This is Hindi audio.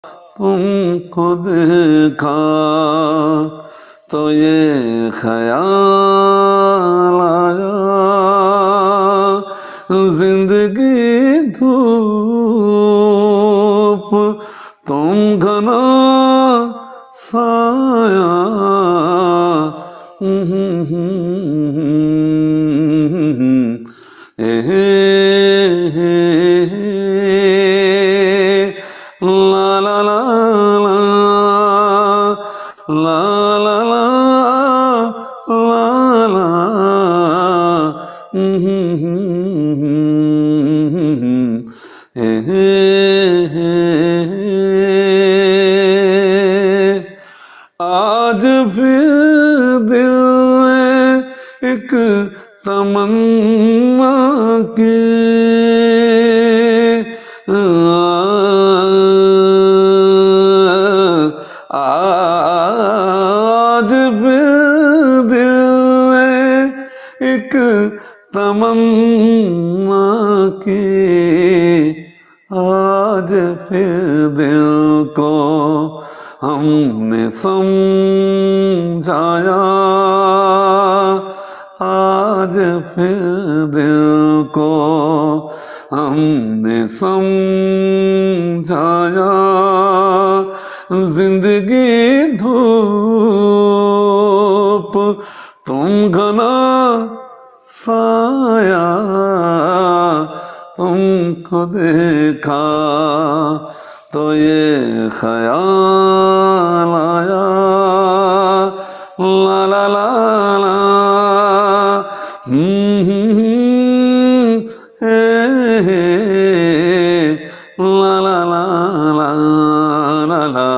तुमको देखा तो ये ख्याल आया, जिंदगी धूप तुम घना साया। ला ला ला ला ला ला ला ला आज फिर दिल में एक तमन्ना की, आज फिर दिल में एक तमन्ना की, आज फिर दिल को हमने समझाया, आज फिर दिल को हमने समझाया, जिंदगी धूप तुम घना साया, तुमको देखा तो ये ख्याल आया। ला ला ला ला ला ला ला ला ला ला